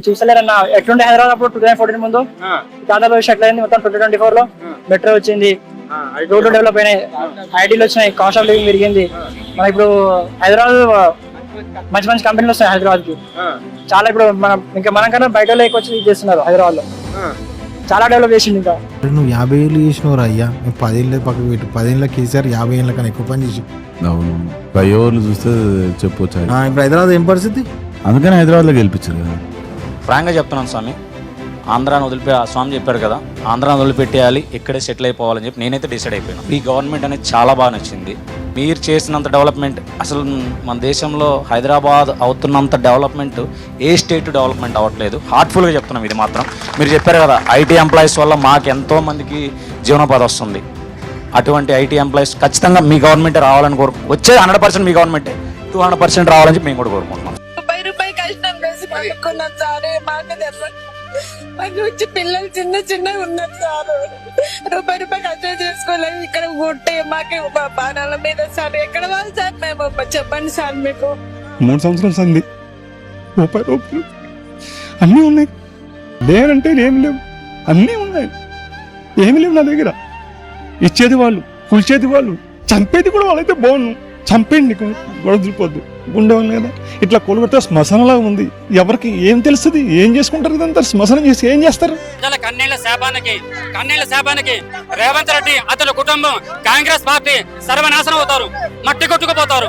చూసలేరన్న ఎట్లుండే హైదరాబాద్ అప్పుడు 2014 ముందు దాదాపు సెటిల్ అయింది మొత్తం 2024 లో మెట్రో వచ్చింది, రోడ్లు డెవలప్ అయినాయి, ఐటీలు వచ్చినాయి, కాస్ట్ ఆఫ్ లివింగ్ పెరిగింది. మన ఇప్పుడు హైదరాబాద్ మంచి మంచి కంపెనీలు వస్తాయి హైదరాబాద్ కి. చాలా ఇప్పుడు మనం ఇంకా మనం కన్నా బయట ఎక్కువ వచ్చి చేస్తున్నారు హైదరాబాద్ లో, చాలా డెవలప్ చేసింది. ఇంకా నువ్వు 50 ఏళ్ళు చేసినవారు అయ్యా, 10 ఏళ్ళ పక్కకు పెట్టు, 10 ఏళ్ళ కేసీఆర్ 50 ఏళ్ళ కన్నా ఎక్కువ పని చేసి. అవును, పై ఓవర్లు చూస్తే చెప్పొచ్చు. ఇప్పుడు హైదరాబాద్ ఏం పరిస్థితి? అందుకని హైదరాబాద్లో గెలిపించారు కదా. ఫ్రాంక్గా చెప్తున్నాను స్వామి, ఆంధ్రాను స్వామి చెప్పారు కదా, ఆంధ్రాను వదిలిపెట్టేయాలి, ఇక్కడే సెటిల్ అయిపోవాలని చెప్పి నేనైతే డిసైడ్ అయిపోయాను. ఈ గవర్నమెంట్ అనేది చాలా బాగా నచ్చింది. మీరు చేసినంత డెవలప్మెంట్ అసలు మన దేశంలో హైదరాబాద్ అవుతున్నంత డెవలప్మెంట్ ఏ స్టేట్ డెవలప్మెంట్ అవ్వట్లేదు. హార్ట్ఫుల్గా చెప్తున్నాం ఇది మాత్రం. మీరు చెప్పారు కదా, ఐటీ ఎంప్లాయీస్ వల్ల మాకు ఎంతో మందికి జీవనోపాధి వస్తుంది. అటువంటి ఐటీ ఎంప్లాయీస్ ఖచ్చితంగా మీ గవర్నమెంట్ రావాలని వచ్చేది 100% మీ గవర్నమెంటే, 200% రావాలని చెప్పి మేము కూడా కోరుకుంటున్నాం. రూపాయి కష్టం వేసి పడుకున్నాం సార్, మాకు తెలియదు. మాకు వచ్చి పిల్లలు చిన్న ఉన్నారు సార్, రూపాయి కష్టం చేసుకోలేదు. ఇక్కడ గుట్టే మాకు బాణాల మీద సార్, ఎక్కడ వాళ్ళు సార్ మేము చెప్పండి సార్. మీకు 3 సంవత్సరాలు సంది రూపాయలు అన్నీ ఉన్నాయి, లేనంటే ఏమి లేవు, అన్నీ ఉన్నాయి, ఏమి లేవు నా దగ్గర. ఇచ్చేది వాళ్ళు, కూల్చేది వాళ్ళు, చంపేది కూడా వాళ్ళైతే బాగుండు. చంపేయండి, వదిలిపోద్దు, ఉండేవాళ్ళు కదా. ఇట్లా కొలుగొడితే శ్మశానంలాగా ఉంది. ఎవరికి ఏం తెలుస్తుంది? ఏం చేసుకుంటారు? ఇదంతా శ్మశానం చేసి ఏం చేస్తారు? కన్నీళ్ల శాపానికి రేవంత్ రెడ్డి అతని కుటుంబం కాంగ్రెస్ పార్టీ సర్వనాశనం అవుతారు, మట్టి కొట్టుకుపోతారు.